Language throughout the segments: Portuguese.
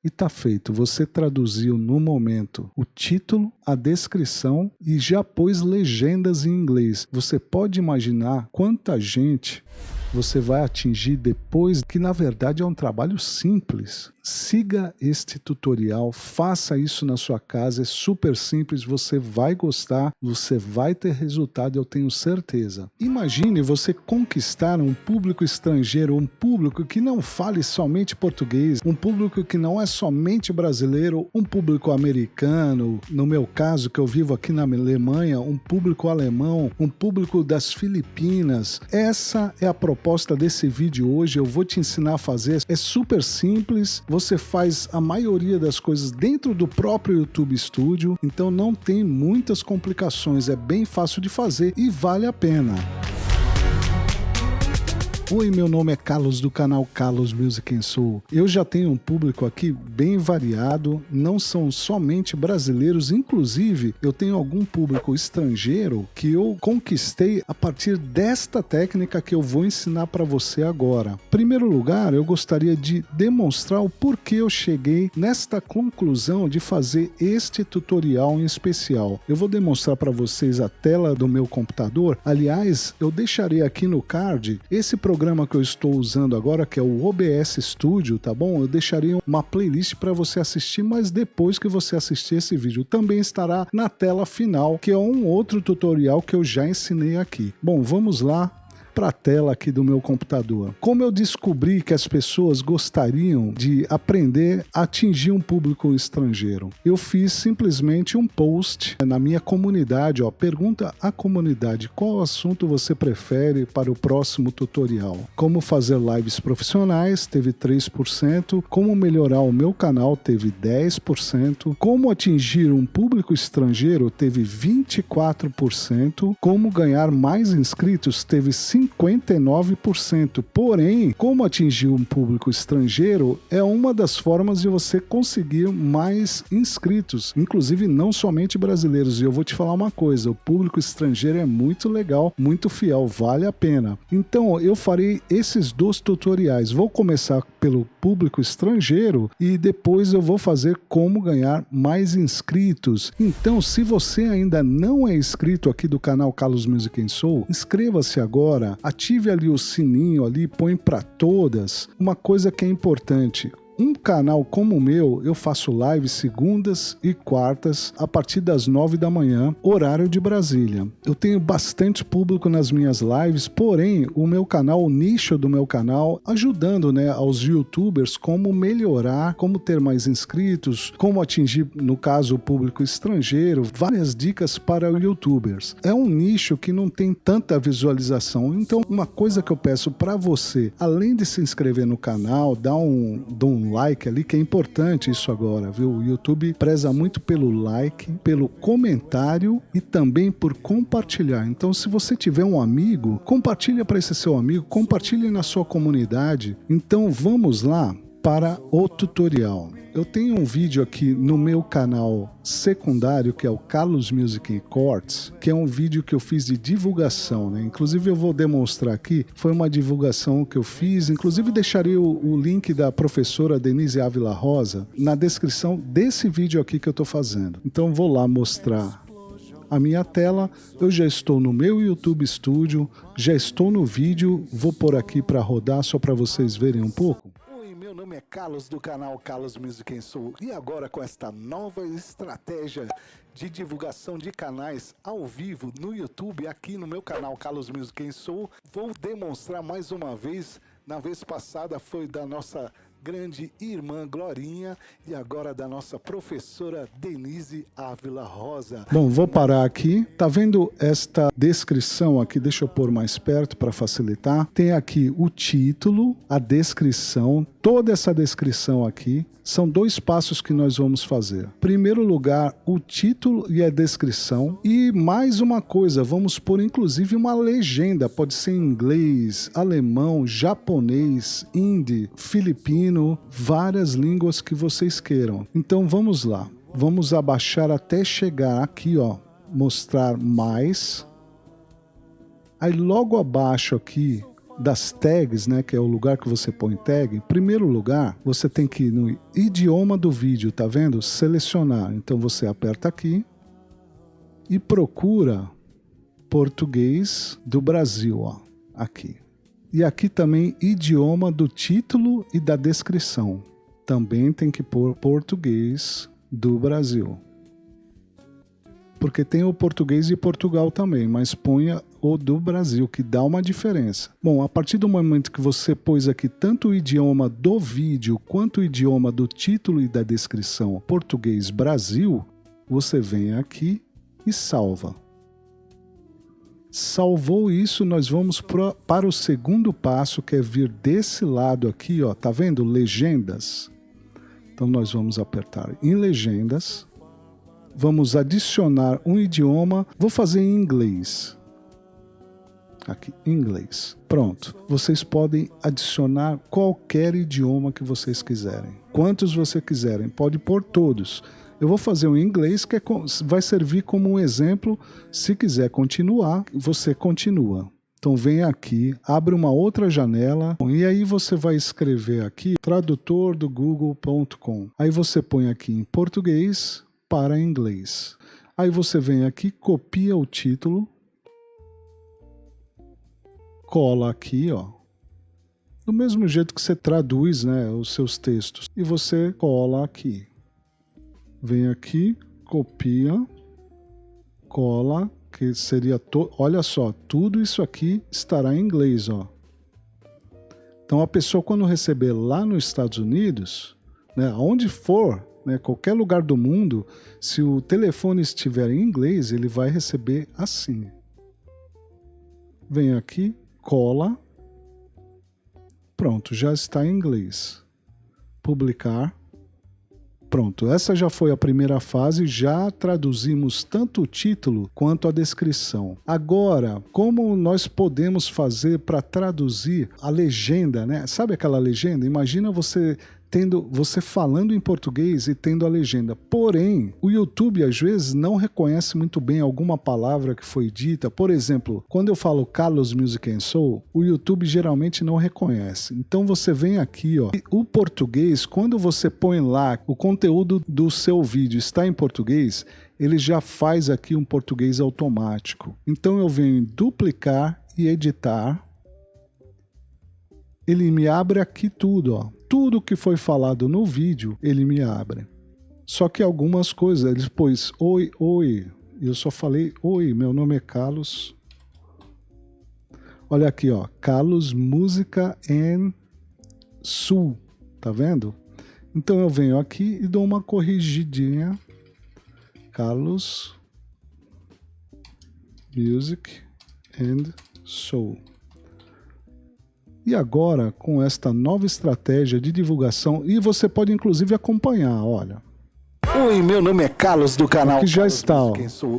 e tá feito. Você traduziu no momento o título, a descrição e já pôs legendas em inglês. Você pode imaginar quanta gente você vai atingir depois, que na verdade é um trabalho simples. Siga este tutorial, faça isso na sua casa, é super simples, você vai gostar, você vai ter resultado, eu tenho certeza. Imagine você conquistar um público estrangeiro, um público que não fale somente português, um público que não é somente brasileiro, um público americano, no meu caso que eu vivo aqui na Alemanha, um público alemão, um público das Filipinas. Essa é a proposta desse vídeo hoje, eu vou te ensinar a fazer, é super simples. Você faz a maioria das coisas dentro do próprio YouTube Studio, então não tem muitas complicações, é bem fácil de fazer e vale a pena. Oi, meu nome é Carlos do canal Carlos Music and Soul. Eu já tenho um público aqui bem variado, não são somente brasileiros, inclusive eu tenho algum público estrangeiro que eu conquistei a partir desta técnica que eu vou ensinar para você agora. Em primeiro lugar, eu gostaria de demonstrar o porquê eu cheguei nesta conclusão de fazer este tutorial em especial. Eu vou demonstrar para vocês a tela do meu computador. Aliás, eu deixarei aqui no card esse programa que eu estou usando agora, que é o OBS Studio, tá bom? Eu deixarei uma playlist para você assistir, mas depois que você assistir esse vídeo, também estará na tela final, que é um outro tutorial que eu já ensinei aqui. Bom, vamos lá para a tela aqui do meu computador. Como eu descobri que as pessoas gostariam de aprender a atingir um público estrangeiro? Eu fiz simplesmente um post na minha comunidade, ó, pergunta à comunidade qual assunto você prefere para o próximo tutorial. Como fazer lives profissionais, teve 3%, como melhorar o meu canal, teve 10%, como atingir um público estrangeiro, teve 24%, como ganhar mais inscritos, teve 59%. Porém, como atingir um público estrangeiro é uma das formas de você conseguir mais inscritos, inclusive não somente brasileiros. E eu vou te falar uma coisa, o público estrangeiro é muito legal, muito fiel, vale a pena. Então, eu farei esses dois tutoriais. Vou começar pelo público estrangeiro e depois eu vou fazer como ganhar mais inscritos. Então, se você ainda não é inscrito aqui do canal Carlos Music and Soul, inscreva-se agora. Ative ali o sininho ali, põe para todas. Uma coisa que é importante, um canal como o meu, eu faço live segundas e quartas a partir das 9 da manhã, horário de Brasília. Eu tenho bastante público nas minhas lives, porém o meu canal, o nicho do meu canal, ajudando, né, aos youtubers como melhorar, como ter mais inscritos, como atingir, no caso, o público estrangeiro, várias dicas para os youtubers. É um nicho que não tem tanta visualização, então uma coisa que eu peço para você, além de se inscrever no canal, dar um like ali, que é importante isso agora, viu? O YouTube preza muito pelo like, pelo comentário e também por compartilhar. Então, se você tiver um amigo, compartilha para esse seu amigo, compartilhe na sua comunidade. Então, vamos lá para o tutorial. Eu tenho um vídeo aqui no meu canal secundário, que é o Carlos Music Cortes, que é um vídeo que eu fiz de divulgação, né? Inclusive eu vou demonstrar aqui, foi uma divulgação que eu fiz, inclusive deixarei o link da professora Denise Ávila Rosa na descrição desse vídeo aqui que eu estou fazendo. Então vou lá mostrar a minha tela, eu já estou no meu YouTube Studio, já estou no vídeo, vou pôr aqui para rodar só para vocês verem um pouco. Meu nome é Carlos do canal Carlos Music and Soul e agora com esta nova estratégia de divulgação de canais ao vivo no YouTube, aqui no meu canal Carlos Music and Soul, vou demonstrar mais uma vez. Na vez passada foi da nossa grande irmã Glorinha e agora da nossa professora Denise Ávila Rosa. Bom, vou parar aqui. Tá vendo esta descrição aqui? Deixa eu pôr mais perto para facilitar. Tem aqui o título, a descrição, toda essa descrição aqui. São dois passos que nós vamos fazer. Em primeiro lugar, o título e a descrição. E mais uma coisa, vamos pôr inclusive uma legenda. Pode ser em inglês, alemão, japonês, hindi, filipino, várias línguas que vocês queiram. Então vamos lá. Vamos abaixar até chegar aqui, ó, mostrar mais. Aí logo abaixo aqui, das tags, né, que é o lugar que você põe tag, em primeiro lugar, você tem que ir no idioma do vídeo, tá vendo? Selecionar. Então você aperta aqui e procura português do Brasil, ó, aqui. E aqui também idioma do título e da descrição. Também tem que pôr português do Brasil. Porque tem o português de Portugal também, mas ponha o do Brasil, que dá uma diferença. Bom, a partir do momento que você pôs aqui tanto o idioma do vídeo quanto o idioma do título e da descrição português Brasil, você vem aqui e salva. Salvou isso, nós vamos para o segundo passo, que é vir desse lado aqui, ó, tá vendo? Legendas. Então nós vamos apertar em legendas. Vamos adicionar um idioma. Vou fazer em inglês. Aqui, inglês. Pronto. Vocês podem adicionar qualquer idioma que vocês quiserem. Quantos você quiserem. Pode pôr todos. Eu vou fazer um em inglês que vai servir como um exemplo. Se quiser continuar, você continua. Então vem aqui, abre uma outra janela e aí você vai escrever aqui tradutor do google.com. Aí você põe aqui em português para inglês. Aí você vem aqui, copia o título, cola aqui, ó. Do mesmo jeito que você traduz, né, os seus textos. E você cola aqui. Vem aqui, copia, cola, que seria... Olha só, tudo isso aqui estará em inglês, ó. Então a pessoa quando receber lá nos Estados Unidos, né, aonde for, né, qualquer lugar do mundo, se o telefone estiver em inglês, ele vai receber assim. Vem aqui, cola. Pronto, já está em inglês. Publicar. Pronto, essa já foi a primeira fase, já traduzimos tanto o título quanto a descrição. Agora, como nós podemos fazer para traduzir a legenda, né? Sabe aquela legenda? Imagina você falando em português e tendo a legenda. Porém, o YouTube às vezes não reconhece muito bem alguma palavra que foi dita. Por exemplo, quando eu falo Carlos Music and Soul, o YouTube geralmente não reconhece. Então você vem aqui, ó. O português, quando você põe lá o conteúdo do seu vídeo está em português, ele já faz aqui um português automático. Então eu venho em duplicar e editar. Ele me abre aqui tudo, ó. Tudo que foi falado no vídeo, ele me abre. Só que algumas coisas, ele pôs oi, oi. Eu só falei oi, meu nome é Carlos. Olha aqui, ó. Carlos Música and Sul. Tá vendo? Então eu venho aqui e dou uma corrigidinha. Carlos Music and Soul. E agora, com esta nova estratégia de divulgação, e você pode inclusive acompanhar, olha. Oi, meu nome é Carlos do canal Aqui já Carlos está, ó.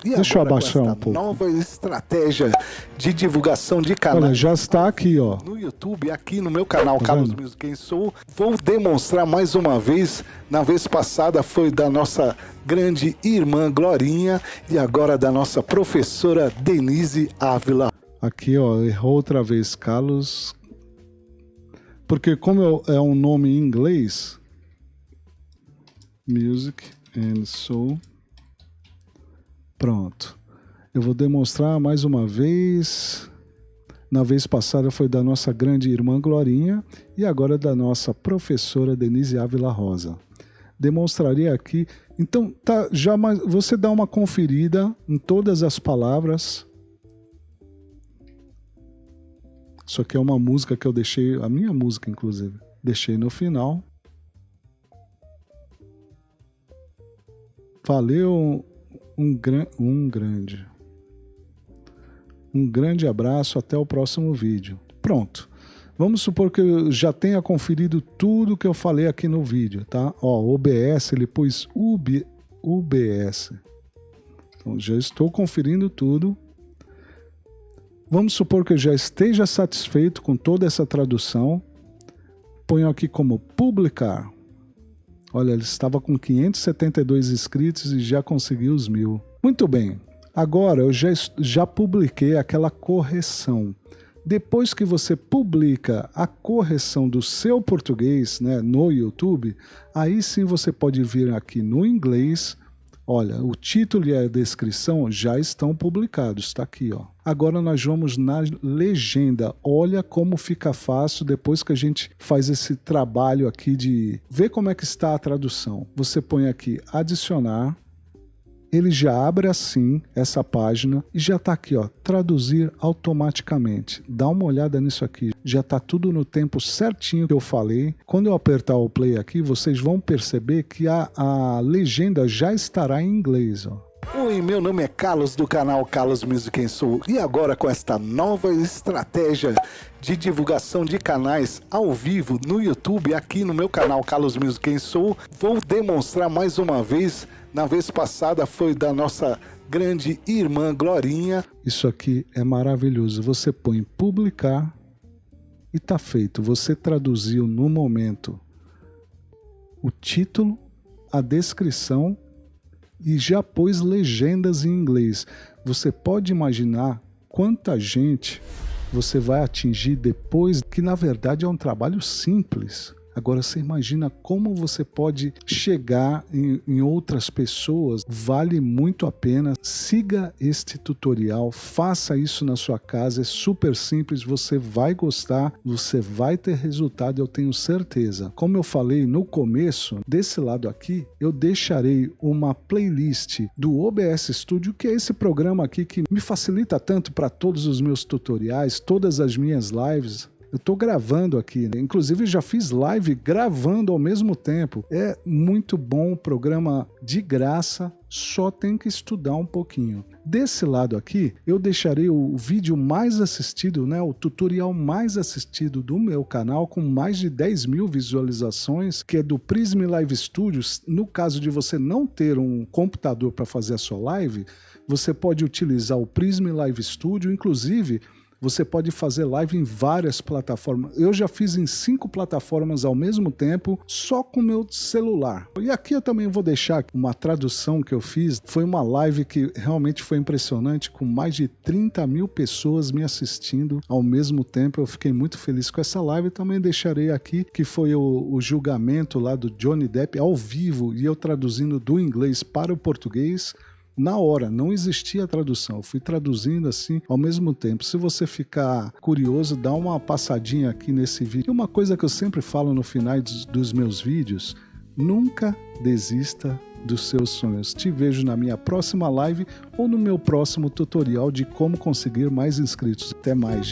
Deixa eu abaixar um pouco. Nova estratégia de divulgação de canal. Olha, já está aqui, ó. No YouTube, aqui no meu canal Carlos Music and Soul. Vou demonstrar mais uma vez. Na vez passada foi da nossa grande irmã Glorinha e agora da nossa professora Denise Ávila. Aqui, ó, errou outra vez, Carlos. Porque como é um nome em inglês, Music and Soul, pronto. Eu vou demonstrar mais uma vez. Na vez passada foi da nossa grande irmã Glorinha e agora da nossa professora Denise Ávila Rosa. Demonstraria aqui. Então, tá, você dá uma conferida em todas as palavras. Isso aqui é uma música que eu deixei, a minha música inclusive, deixei no final. Valeu, um grande abraço, até o próximo vídeo. Pronto, vamos supor que eu já tenha conferido tudo que eu falei aqui no vídeo, tá? Ó, OBS, ele pôs UBS. Então já estou conferindo tudo. Vamos supor que eu já esteja satisfeito com toda essa tradução. Ponho aqui como publicar. Olha, ele estava com 572 inscritos e já conseguiu os 1000. Muito bem. Agora eu já publiquei aquela correção. Depois que você publica a correção do seu português, né, no YouTube, aí sim você pode vir aqui no inglês. Olha, o título e a descrição já estão publicados, está aqui, ó. Agora nós vamos na legenda. Olha como fica fácil depois que a gente faz esse trabalho aqui de ver como é que está a tradução. Você põe aqui adicionar. Ele já abre assim essa página e já está aqui, ó, traduzir automaticamente. Dá uma olhada nisso aqui. Já está tudo no tempo certinho que eu falei. Quando eu apertar o play aqui, vocês vão perceber que a legenda já estará em inglês, ó. Oi, meu nome é Carlos do canal Carlos Music Soul e agora com esta nova estratégia de divulgação de canais ao vivo no YouTube, aqui no meu canal Carlos Music Soul, vou demonstrar mais uma vez. Na vez passada foi da nossa grande irmã Glorinha. Isso aqui é maravilhoso. Você põe publicar e tá feito. Você traduziu no momento o título, a descrição e já pôs legendas em inglês. Você pode imaginar quanta gente você vai atingir depois, que na verdade é um trabalho simples. Agora você imagina como você pode chegar em outras pessoas. Vale muito a pena. Siga este tutorial, faça isso na sua casa, é super simples, você vai gostar, você vai ter resultado, eu tenho certeza. Como eu falei no começo, desse lado aqui, eu deixarei uma playlist do OBS Studio, que é esse programa aqui que me facilita tanto para todos os meus tutoriais, todas as minhas lives. Eu estou gravando aqui, né? Inclusive já fiz live gravando ao mesmo tempo. É muito bom, programa de graça, só tem que estudar um pouquinho. Desse lado aqui, eu deixarei o vídeo mais assistido, né? O tutorial mais assistido do meu canal, com mais de 10 mil visualizações, que é do Prism Live Studios. No caso de você não ter um computador para fazer a sua live, você pode utilizar o Prism Live Studio, inclusive. Você pode fazer live em várias plataformas. Eu já fiz em 5 plataformas ao mesmo tempo, só com o meu celular. E aqui eu também vou deixar uma tradução que eu fiz. Foi uma live que realmente foi impressionante, com mais de 30 mil pessoas me assistindo ao mesmo tempo. Eu fiquei muito feliz com essa live. Também deixarei aqui, que foi o julgamento lá do Johnny Depp ao vivo, e eu traduzindo do inglês para o português. Na hora, não existia tradução, eu fui traduzindo assim ao mesmo tempo. Se você ficar curioso, dá uma passadinha aqui nesse vídeo. E uma coisa que eu sempre falo no final dos meus vídeos, nunca desista dos seus sonhos. Te vejo na minha próxima live ou no meu próximo tutorial de como conseguir mais inscritos. Até mais.